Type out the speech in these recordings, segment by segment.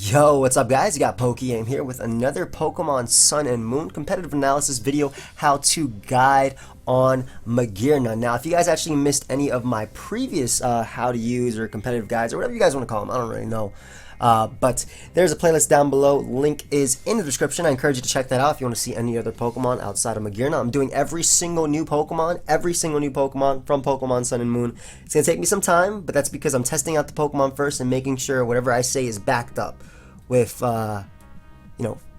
Yo, what's up guys? You got PokeaimMD here with another Pokemon Sun and Moon competitive analysis video, how to guide on Magearna. Now, if you guys actually missed any of my previous how to use or competitive guides or whatever you guys want to call them, I don't really know. But there's a playlist down below. Link is in the description. I encourage you to check that out if you want to see any other Pokemon outside of Magearna. I'm doing every single new Pokemon from Pokemon Sun and Moon. It's going to take me some time, but that's because I'm testing out the Pokemon first and making sure whatever I say is backed up with,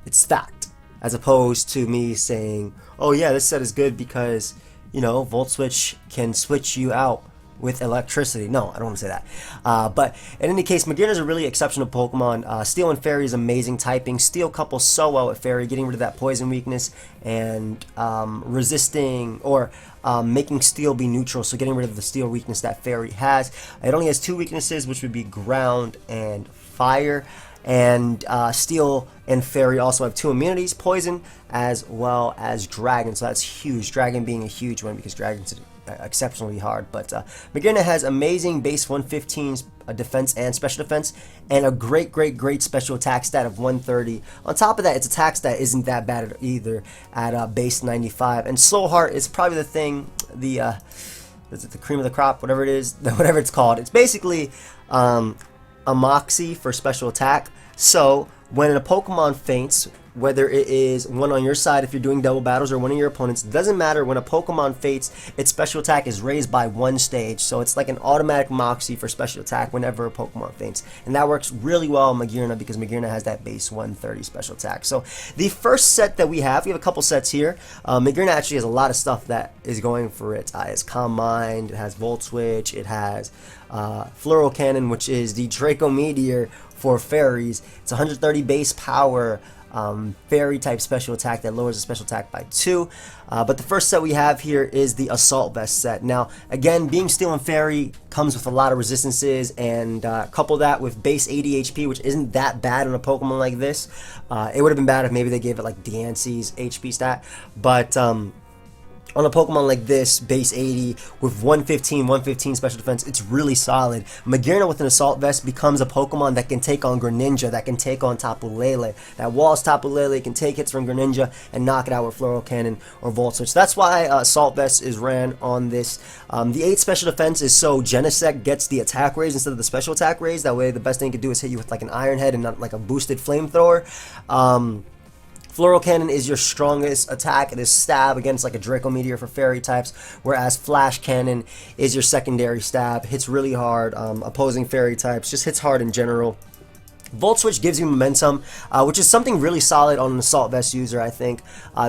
it's fact. As opposed to me saying, oh yeah, this set is good because, Volt Switch can switch you out with electricity. No, I don't want to say that. But in any case, Magearna is a really exceptional Pokemon. Steel and Fairy is amazing typing. Steel couples so well with Fairy, getting rid of that poison weakness and resisting or making Steel be neutral, so getting rid of the Steel weakness that Fairy has. It only has two weaknesses, which would be Ground and Fire. And Steel and Fairy also have two immunities, Poison as well as Dragon. So that's huge. Dragon being a huge one because Dragon's exceptionally hard. But Magearna has amazing base 115 defense and special defense, and a great special attack stat of 130. On top of that, its attack stat isn't that bad either at base 95. And Slow Heart is probably the thing, is it the cream of the crop, whatever it is, whatever it's called. It's basically a Moxie for special attack. So when a Pokemon faints, whether it is one on your side if you're doing double battles or one of your opponents, it doesn't matter. When a Pokemon faints, its special attack is raised by one stage. So it's like an automatic Moxie for special attack whenever a Pokemon faints. And that works really well on Magearna because Magearna has that base 130 special attack. So the first set that we have a couple sets here. Magearna actually has a lot of stuff that is going for it. It has Calm Mind, it has Volt Switch, it has Floral Cannon, which is the Draco Meteor for fairies. It's 130 base power. Fairy type special attack that lowers the special attack by 2. But the first set we have here is the Assault Vest set. Now, again, being Steel and Fairy comes with a lot of resistances, and couple that with base 80 HP, which isn't that bad on a Pokemon like this. It would have been bad if maybe they gave it like Deance's HP stat, but on a Pokemon like this, base 80 with 115 special defense, it's really solid. Magearna with an Assault Vest becomes a Pokemon that can take on Greninja, that can take on Tapu Lele. That walls Tapu Lele, can take hits from Greninja and knock it out with Floral Cannon or Volt Switch. That's why Assault Vest is ran on this. The 8 special defense is so Genesect gets the attack raise instead of the special attack raise. That way the best thing it can do is hit you with like an Iron Head and not like a boosted Flamethrower. Floral Cannon is your strongest attack. It is stab against like a Draco Meteor for fairy types, whereas Flash Cannon is your secondary stab. Hits really hard, opposing fairy types, just hits hard in general. Volt Switch gives you momentum, which is something really solid on an Assault Vest user, I think.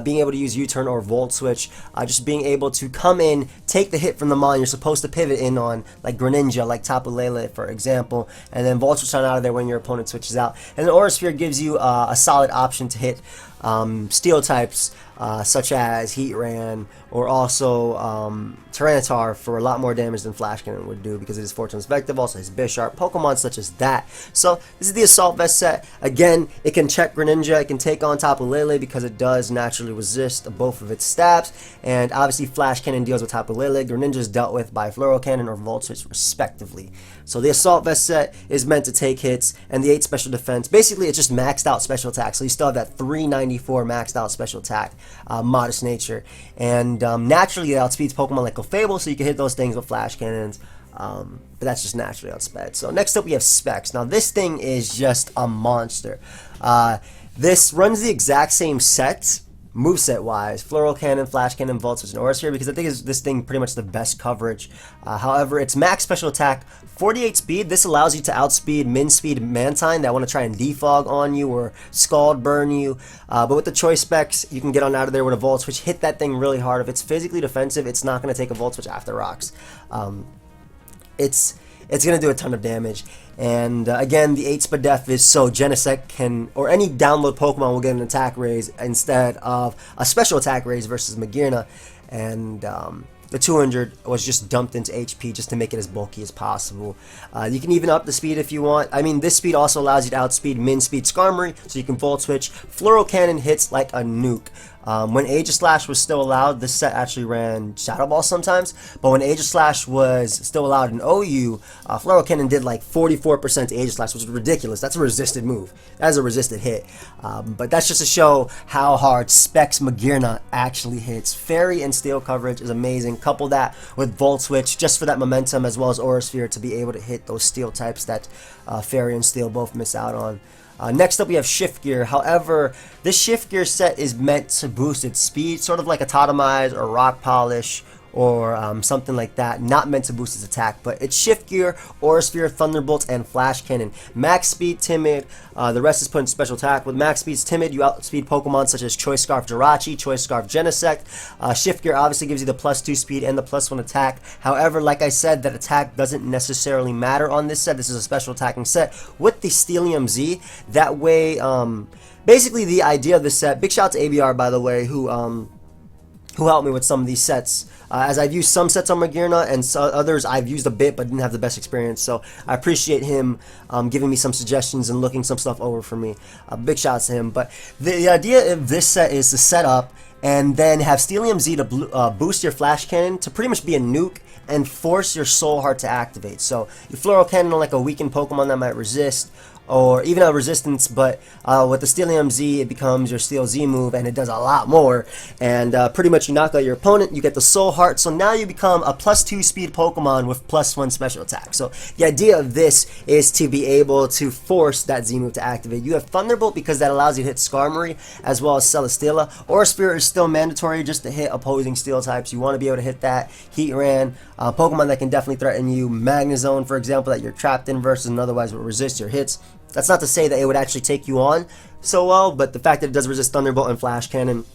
Being able to use U-Turn or Volt Switch, just being able to come in, take the hit from the mon you're supposed to pivot in on, like Greninja, like Tapu Lele, for example, and then Volt Switch on out of there when your opponent switches out. And the Aura Sphere gives you a solid option to hit Steel types, such as Heatran, or also Tyranitar for a lot more damage than Flash Cannon would do because it is Fortune's Vective, also his Bisharp, Pokemon such as that. So this is the Assault Vest set. Again, it can check Greninja, it can take on Tapu Lele because it does naturally resist both of its stabs, and obviously Flash Cannon deals with Tapu Lele, Greninja is dealt with by Floral Cannon or Volt Switch respectively. So the Assault Vest set is meant to take hits, and the 8 special defense, basically it's just maxed out special attack, so you still have that 394 maxed out special attack, modest nature, and naturally it outspeeds Pokemon like Clefable, so you can hit those things with Flash Cannons, but that's just naturally outsped. So next up we have Specs. Now this thing is just a monster. This runs the exact same set, moveset wise, Floral Cannon, Flash Cannon, Volt Switch, and Aura Sphere, because I think this thing pretty much the best coverage. However, it's max special attack, 48 speed. This allows you to outspeed min speed Mantine that want to try and defog on you or Scald burn you. But with the choice specs, you can get on out of there with a Volt Switch, hit that thing really hard. If it's physically defensive, it's not going to take a Volt Switch after rocks. It's going to do a ton of damage. And again, the 8 Spadef is so Genesect can, or any download Pokemon will get an attack raise instead of a special attack raise versus Magearna. And the 200 was just dumped into HP just to make it as bulky as possible. You can even up the speed if you want. I mean, this speed also allows you to outspeed min speed Skarmory, so you can Volt Switch. Floral Cannon hits like a nuke. When Aegislash was still allowed, this set actually ran Shadow Ball sometimes, but when Aegislash was still allowed in OU, Floro Cannon did like 44% to Aegislash, which is ridiculous. That's a resisted move. That is a resisted hit. But that's just to show how hard Specs Magearna actually hits. Fairy and Steel coverage is amazing. Couple that with Volt Switch just for that momentum, as well as Aura Sphere to be able to hit those Steel types that Fairy and Steel both miss out on. Next up we have Shift Gear. However, this Shift Gear set is meant to boost its speed, sort of like a Totemize or Rock Polish or something like that. Not meant to boost its attack, but it's Shift Gear, Aura Sphere, Thunderbolt, and Flash Cannon. Max Speed, Timid. The rest is put in Special Attack. With Max Speed's Timid, you outspeed Pokemon such as Choice Scarf Jirachi, Choice Scarf Genesect. Shift Gear obviously gives you the +2 speed and the +1 attack. However, like I said, that attack doesn't necessarily matter on this set. This is a special attacking set with the Steelium Z. That way, basically the idea of this set, big shout out to ABR by the way, who helped me with some of these sets. As I've used some sets on Magearna and others I've used a bit but didn't have the best experience, so I appreciate him giving me some suggestions and looking some stuff over for me. Big shout out to him. But the idea of this set is to set up and then have Steelium Z to boost your Flash Cannon to pretty much be a nuke and force your Soul Heart to activate. So you Floral Cannon on like a weakened Pokemon that might resist, or even a resistance, but with the Steelium Z, it becomes your Steel Z move, and it does a lot more. And pretty much you knock out your opponent, you get the Soul Heart, so now you become a +2 speed Pokemon with +1 special attack. So the idea of this is to be able to force that Z move to activate. You have Thunderbolt because that allows you to hit Skarmory as well as Celesteela. Aura Sphere is still mandatory just to hit opposing Steel types. You want to be able to hit that. Heatran, Pokemon that can definitely threaten you. Magnezone, for example, that you're trapped in versus and otherwise will resist your hits. That's not to say that it would actually take you on so well, but the fact that it does resist Thunderbolt and Flash Cannon,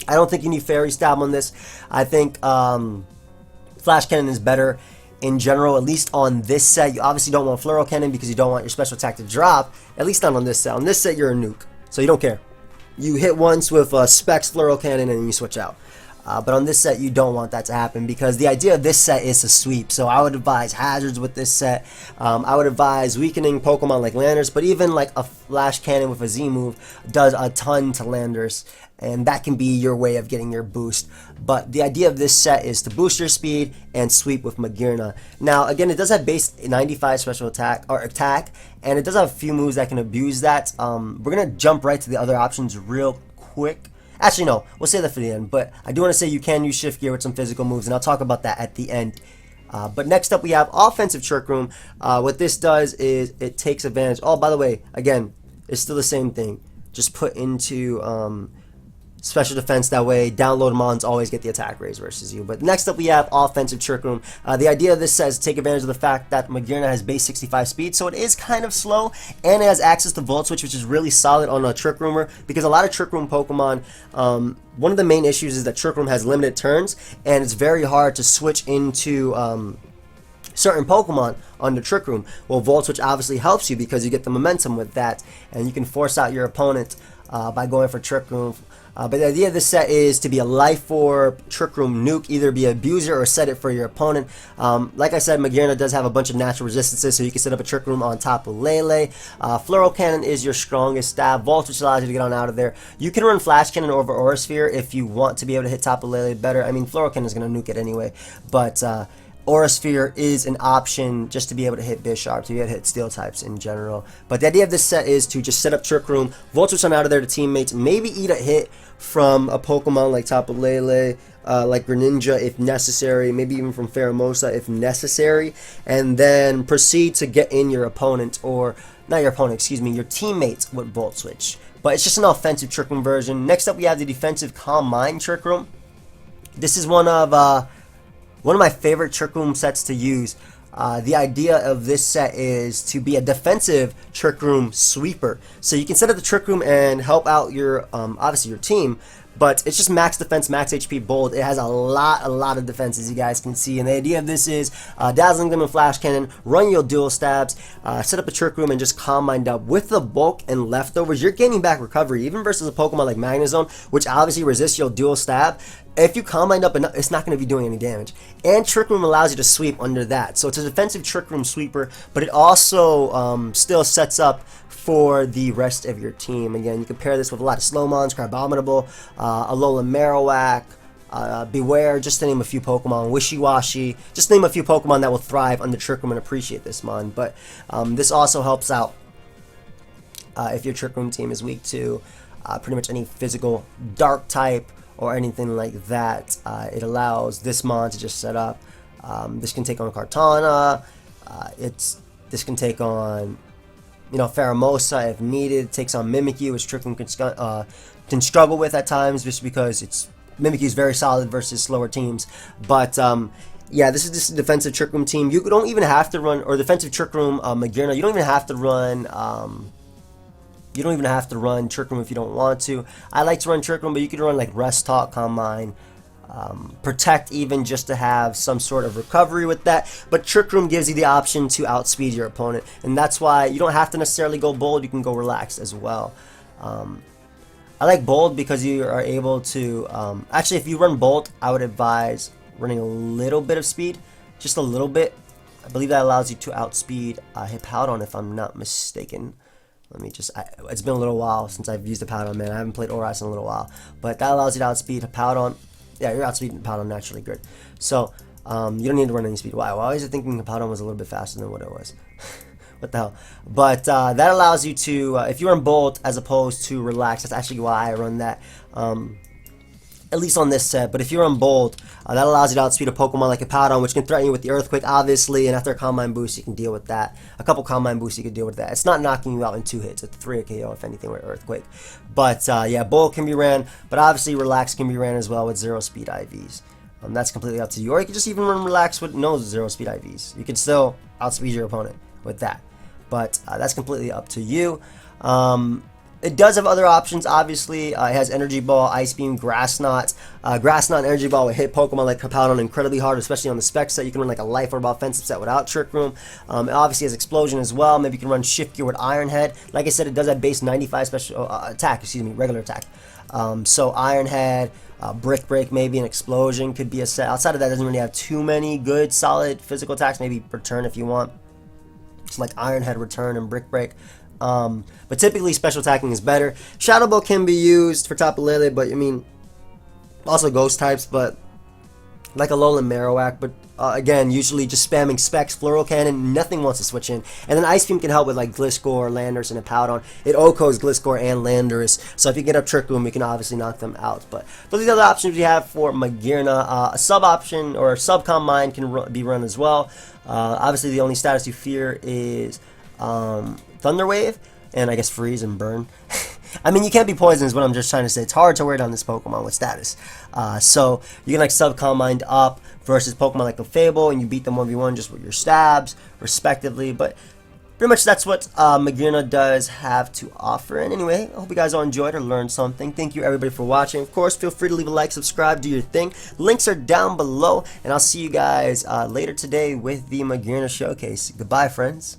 I don't think you need Fairy Stab on this. I think Flash Cannon is better in general, at least on this set. You obviously don't want Floral Cannon because you don't want your special attack to drop, at least not on this set. On this set, you're a nuke, so you don't care. You hit once with Specs Floral Cannon and you switch out. But on this set, you don't want that to happen because the idea of this set is to sweep. So I would advise Hazards with this set. I would advise weakening Pokemon like Landers, but even like a Flash Cannon with a Z move does a ton to Landers, and that can be your way of getting your boost. But the idea of this set is to boost your speed and sweep with Magearna. Now, again, it does have base 95 special attack, and it does have a few moves that can abuse that. We're going to jump right to the other options real quick. Actually, no, we'll say that for the end, but I do want to say you can use Shift Gear with some physical moves, and I'll talk about that at the end. But next up, we have Offensive Trick Room. What this does is it takes advantage. Oh, by the way, again, it's still the same thing. Just put into Special Defense, that way download mons always get the attack raise versus you. But next up we have Offensive Trick Room. The idea of this says take advantage of the fact that Magearna has base 65 speed, so it is kind of slow, and it has access to Volt Switch, which is really solid on a Trick Roomer, because a lot of Trick Room Pokemon, one of the main issues is that Trick Room has limited turns, and it's very hard to switch into certain Pokemon on the Trick Room. Well, Volt Switch obviously helps you because you get the momentum with that, and you can force out your opponent by going for Trick Room. But the idea of this set is to be a Life Orb, Trick Room nuke, either be an abuser or set it for your opponent. Like I said, Magearna does have a bunch of natural resistances, so you can set up a Trick Room on top of Lele. Floral Cannon is your strongest stab. Volt, which allows you to get on out of there. You can run Flash Cannon over Aura Sphere if you want to be able to hit top of Lele better. I mean, Floral Cannon is going to nuke it anyway, but Aura Sphere is an option just to be able to hit Bisharp, to be able to hit Steel types in general. But the idea of this set is to just set up Trick Room, Volt Switch on out of there to teammates, maybe eat a hit from a Pokemon like Tapu Lele, like Greninja if necessary, maybe even from Pheromosa if necessary, and then proceed to get in your opponent, or not your opponent, excuse me, your teammates with Volt Switch. But it's just an offensive Trick Room version. Next up we have the defensive Calm Mind Trick Room. This is one of my favorite Trick Room sets to use. The idea of this set is to be a defensive Trick Room sweeper. So you can set up the Trick Room and help out your, obviously your team, but it's just max defense, max HP bold. It has a lot of defense, as you guys can see. And the idea of this is Dazzling Gleam and Flash Cannon, run your dual stabs, set up a Trick Room, and just Calm Mind up. With the bulk and leftovers, you're gaining back recovery, even versus a Pokemon like Magnezone, which obviously resists your dual stab. if you combined up enough, it's not going to be doing any damage. And Trick Room allows you to sweep under that. So it's a defensive Trick Room sweeper, but it also still sets up for the rest of your team. Again, you can pair this with a lot of Slowmons, Crabominable, Alola Marowak, Beware, just to name a few Pokemon, Wishy-Washy, just to name a few Pokemon that will thrive under Trick Room and appreciate this mon. But this also helps out if your Trick Room team is weak to pretty much any physical Dark type or anything like that. It allows this mon to just set up. This can take on Kartana. This can take on, you know, Pheromosa if needed. It takes on Mimikyu, which Trick Room can struggle with at times, just because Mimikyu is very solid versus slower teams. But yeah, this is a defensive Trick Room team. You don't even have to run, or defensive Trick Room Magearna. You don't even have to run. You don't even have to run Trick Room if you don't want to. I like to run Trick Room, but you could run like Rest Talk, Calm Mind, Protect even, just to have some sort of recovery with that. But Trick Room gives you the option to outspeed your opponent, and that's why you don't have to necessarily go bold. You can go relaxed as well. I like bold because you are able to, actually if you run bolt, I would advise running a little bit of speed, just a little bit. I believe that allows you to outspeed Hippowdon if I'm not mistaken. Let me just, it's been a little while since I've used Hippowdon, man. I haven't played Oras in a little while, but that allows you to outspeed Hippowdon. Yeah, you're outspeeding Hippowdon naturally good. So you don't need to run any speed. Wow, I was thinking Hippowdon was a little bit faster than what it was. What the hell? But that allows you to, if you run Bolt as opposed to Relax, that's actually why I run that, at least on this set. But if you run Bolt, that allows you to outspeed a Pokemon like Hippowdon, which can threaten you with the Earthquake, obviously, and after a Combine Boost, you can deal with that. A couple Combine Boosts, you can deal with that. It's not knocking you out in 2 hits. It's 3 KO, if anything, with Earthquake. But yeah, Bolt can be ran, but obviously Relax can be ran as well with 0 speed IVs. That's completely up to you. Or you can just even run Relax with no 0 speed IVs. You can still outspeed your opponent with that. But that's completely up to you. It does have other options, obviously. It has Energy Ball, Ice Beam, Grass Knot. Grass Knot and Energy Ball will hit Pokemon like Hippowdon incredibly hard, especially on the Spec set. You can run like a Life Orb offensive set without Trick Room. It obviously has Explosion as well. Maybe you can run Shift Gear with Iron Head. Like I said, it does have base 95 special regular attack. So Iron Head, Brick Break, maybe an Explosion could be a set. Outside of that, it doesn't really have too many good, solid physical attacks. Maybe Return if you want. It's like Iron Head, Return, and Brick Break. But typically special attacking is better. Shadow Ball can be used for Tapu Lele, but I mean, also ghost types, but like Alola Marowak. But again, usually just spamming Specs, Floral Cannon, nothing wants to switch in. And then Ice Beam can help with like Gliscor, Landorus, and Hippowdon. It OHKOs Gliscor and Landorus, so if you get up Trick Room, you can obviously knock them out. But those are the other options we have for Magearna. A sub option or Subcom Mind can be run as well. Obviously, the only status you fear is Thunder Wave, and I guess Freeze and Burn. I mean, you can't be poisoned is what I'm just trying to say. It's hard to wear down this Pokemon with status. So you can like Subcom Mind up versus Pokemon like a Fable, and you beat them 1v1 just with your stabs, respectively. But pretty much that's what Magearna does have to offer. And anyway, I hope you guys all enjoyed or learned something. Thank you everybody for watching. Of course, feel free to leave a like, subscribe, do your thing. Links are down below, and I'll see you guys later today with the Magearna Showcase. Goodbye, friends.